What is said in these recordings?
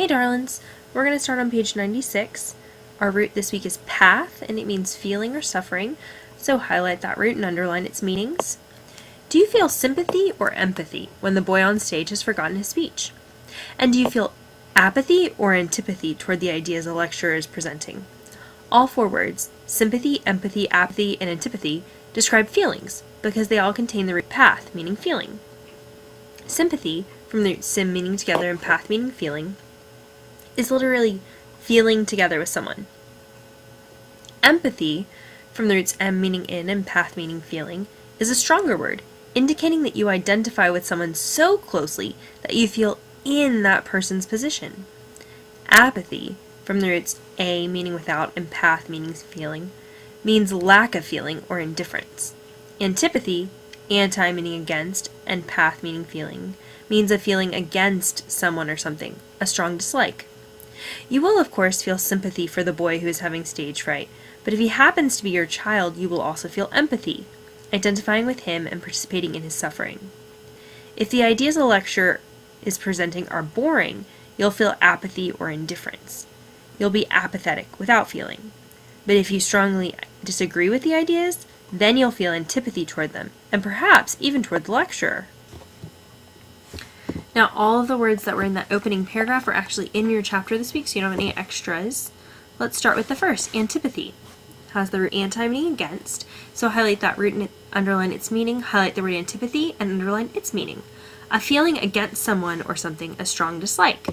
Hey darlings, we're going to start on page 96. Our root this week is path, and it means feeling or suffering, so highlight that root and underline its meanings. Do you feel sympathy or empathy when the boy on stage has forgotten his speech? And do you feel apathy or antipathy toward the ideas a lecturer is presenting? All four words, sympathy, empathy, apathy, and antipathy, describe feelings because they all contain the root path, meaning feeling. Sympathy, from the root sim meaning together and path meaning feeling, is literally feeling together with someone. Empathy, from the roots em meaning in and path meaning feeling, is a stronger word, indicating that you identify with someone so closely that you feel in that person's position. Apathy, from the roots a meaning without and path meaning feeling, means lack of feeling or indifference. Antipathy, anti meaning against and path meaning feeling, means a feeling against someone or something, a strong dislike. You will, of course, feel sympathy for the boy who is having stage fright, but if he happens to be your child, you will also feel empathy, identifying with him and participating in his suffering. If the ideas a lecturer is presenting are boring, you'll feel apathy or indifference. You'll be apathetic without feeling. But if you strongly disagree with the ideas, then you'll feel antipathy toward them, and perhaps even toward the lecturer. Now, all of the words that were in that opening paragraph are actually in your chapter this week, so you don't have any extras. Let's start with the first, antipathy. Has the root anti meaning against, so highlight that root and underline its meaning, highlight the word antipathy, and underline its meaning. A feeling against someone or something, a strong dislike.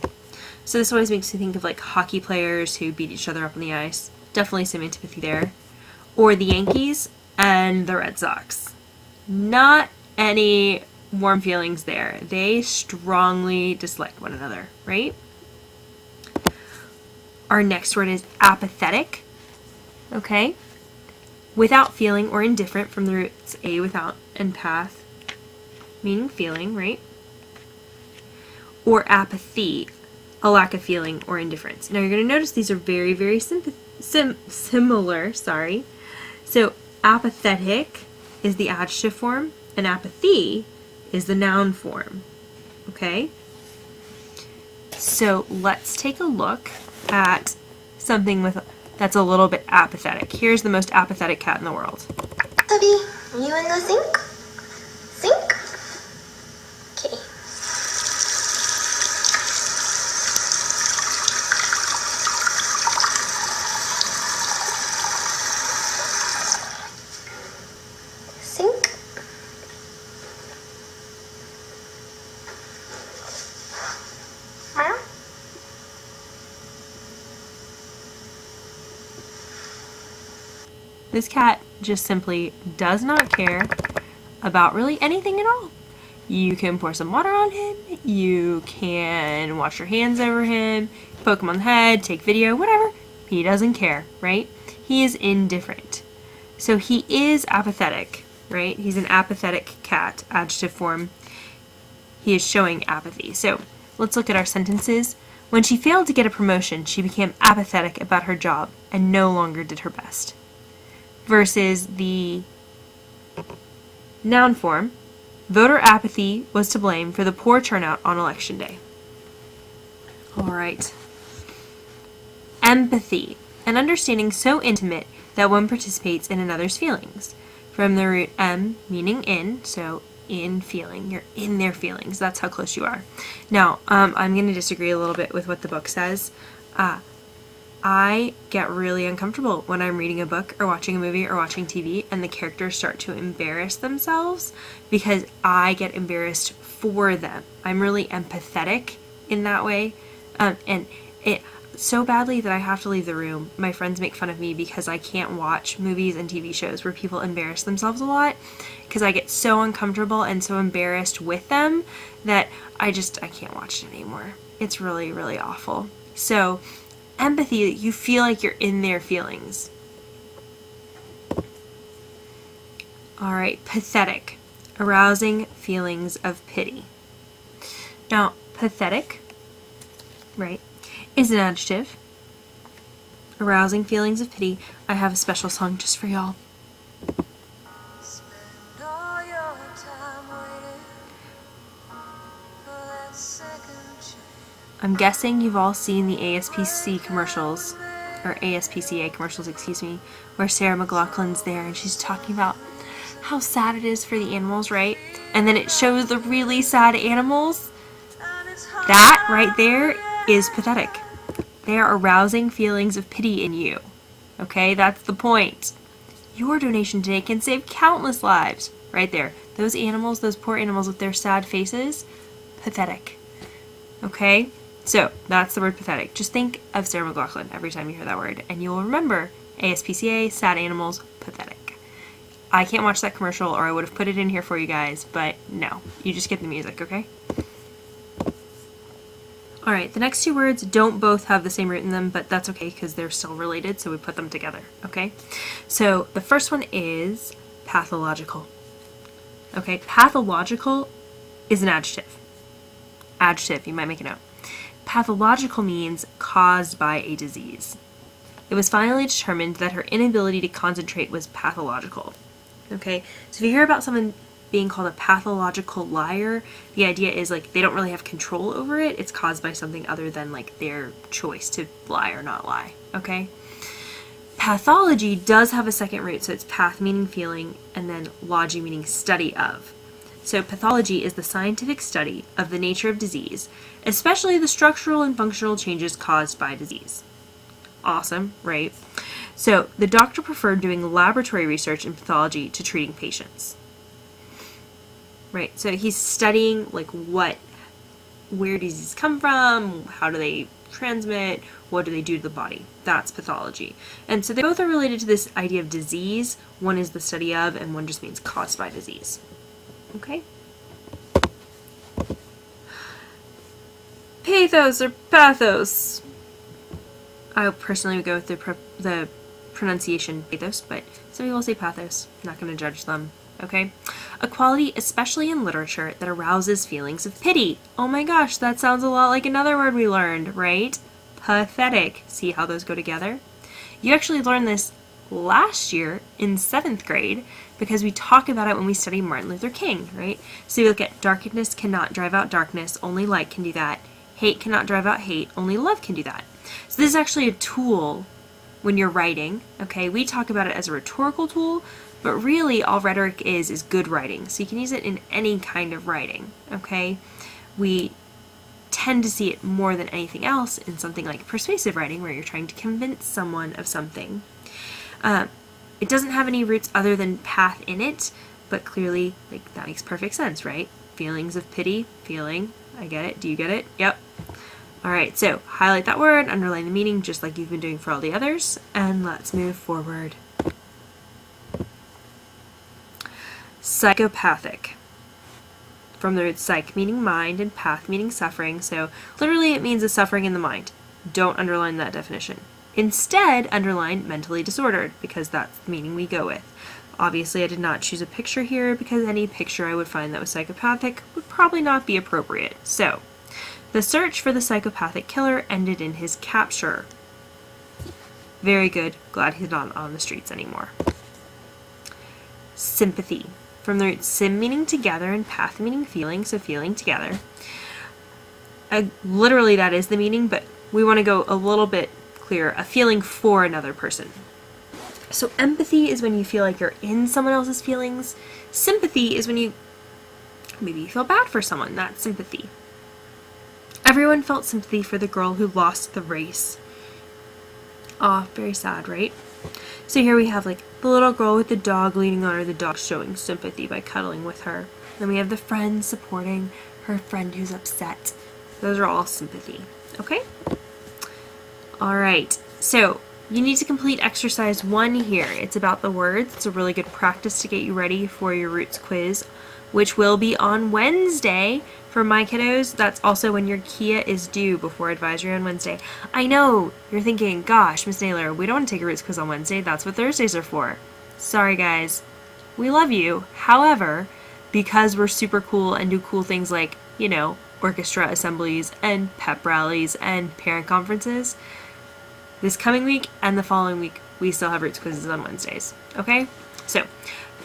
So this always makes me think of like hockey players who beat each other up on the ice. Definitely some antipathy there. Or the Yankees and the Red Sox. Not any warm feelings there. They strongly dislike one another, right? Our next word is apathetic. Okay? Without feeling or indifferent, from the roots a without and path, meaning feeling, right? Or apathy, a lack of feeling or indifference. Now you're going to notice these are very, very similar. So apathetic is the adjective form, and apathy is the noun form. Okay? So let's take a look at something that's a little bit apathetic. Here's the most apathetic cat in the world. Toby, you in the sink? Sink? Okay. Sink? Meow? This cat just simply does not care about really anything at all. You can pour some water on him, you can wash your hands over him, poke him on the head, take video, whatever. He doesn't care, right? He is indifferent. So he is apathetic, right? He's an apathetic cat, adjective form. He is showing apathy. So let's look at our sentences. When she failed to get a promotion, she became apathetic about her job and no longer did her best. Versus the noun form, voter apathy was to blame for the poor turnout on election day. All right. Empathy, an understanding so intimate that one participates in another's feelings. From the root em, meaning in, so in feeling. You're in their feelings. That's how close you are. Now, I'm going to disagree a little bit with what the book says. I get really uncomfortable when I'm reading a book or watching a movie or watching TV and the characters start to embarrass themselves because I get embarrassed for them. I'm really empathetic in that way, and it so badly that I have to leave the room. My friends make fun of me because I can't watch movies and TV shows where people embarrass themselves a lot because I get so uncomfortable and so embarrassed with them that I can't watch it anymore. It's really, really awful. So empathy, you feel like you're in their feelings. Alright, pathetic, arousing feelings of pity. Now, pathetic, right, is an adjective, arousing feelings of pity. I have a special song just for y'all. I'm guessing you've all seen the ASPC commercials, or ASPCA commercials, excuse me, where Sarah McLachlan's there and she's talking about how sad it is for the animals, right? And then it shows the really sad animals. That right there is pathetic. They are arousing feelings of pity in you. Okay, that's the point. Your donation today can save countless lives. Right there. Those animals, those poor animals with their sad faces, pathetic. Okay? So, that's the word pathetic. Just think of Sarah McLachlan every time you hear that word, and you'll remember ASPCA, sad animals, pathetic. I can't watch that commercial, or I would have put it in here for you guys, but no. You just get the music, okay? Alright, the next two words don't both have the same root in them, but that's okay because they're still related, so we put them together, okay? So, the first one is pathological. Okay, pathological is an adjective. Adjective, you might make a note. Pathological means caused by a disease. It was finally determined that her inability to concentrate was pathological. Okay, so if you hear about someone being called a pathological liar, the idea is like they don't really have control over it. It's caused by something other than like their choice to lie or not lie. Okay? Pathology does have a second root, so it's path meaning feeling and then logy meaning study of. So pathology is the scientific study of the nature of disease, especially the structural and functional changes caused by disease. Awesome, right? So the doctor preferred doing laboratory research in pathology to treating patients. Right, so he's studying like where diseases come from, how do they transmit, what do they do to the body. That's pathology. And so they both are related to this idea of disease. One is the study of, and one just means caused by disease. Okay? Pathos or pathos. I personally would go with the pronunciation pathos, but some people say pathos. I'm not going to judge them. Okay? A quality, especially in literature, that arouses feelings of pity. Oh my gosh, that sounds a lot like another word we learned, right? Pathetic. See how those go together? You actually learned this last year in 7th grade because we talk about it when we study Martin Luther King, right? So we look at darkness cannot drive out darkness, only light can do that. Hate cannot drive out hate, only love can do that. So this is actually a tool when you're writing, okay? We talk about it as a rhetorical tool, but really all rhetoric is good writing. So you can use it in any kind of writing, okay? We tend to see it more than anything else in something like persuasive writing where you're trying to convince someone of something. It doesn't have any roots other than path in it, but clearly like that makes perfect sense, right? Feelings of pity, feeling, I get it. Do you get it? Yep. Alright, so highlight that word, underline the meaning just like you've been doing for all the others, and let's move forward. Psychopathic. From the root psych meaning mind and path meaning suffering, so literally it means a suffering in the mind. Don't underline that definition. Instead, underline mentally disordered, because that's the meaning we go with. Obviously, I did not choose a picture here because any picture I would find that was psychopathic would probably not be appropriate. So, the search for the psychopathic killer ended in his capture. Very good. Glad he's not on the streets anymore. Sympathy. From the root sim meaning together and path meaning feeling, so feeling together. Literally that is the meaning, but we want to go a little bit clearer. A feeling for another person. So empathy is when you feel like you're in someone else's feelings. Sympathy is when maybe you feel bad for someone. That's sympathy. Everyone felt sympathy for the girl who lost the race. Aw, very sad, right? So here we have like the little girl with the dog leaning on her, the dog showing sympathy by cuddling with her. Then we have the friend supporting her friend who's upset. Those are all sympathy. Okay? Alright, so you need to complete exercise 1 here. It's about the words. It's a really good practice to get you ready for your roots quiz, which will be on Wednesday. For my kiddos, that's also when your Kia is due before advisory on Wednesday. I know, you're thinking, gosh, Miss Naylor, we don't want to take a roots quiz on Wednesday. That's what Thursdays are for. Sorry, guys. We love you. However, because we're super cool and do cool things like, you know, orchestra assemblies and pep rallies and parent conferences, this coming week and the following week, we still have roots quizzes on Wednesdays. Okay? So,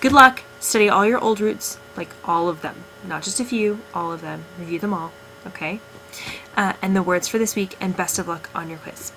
good luck. Study all your old roots, like all of them. Not just a few, all of them. Review them all. okay? And the words for this week, and best of luck on your quiz.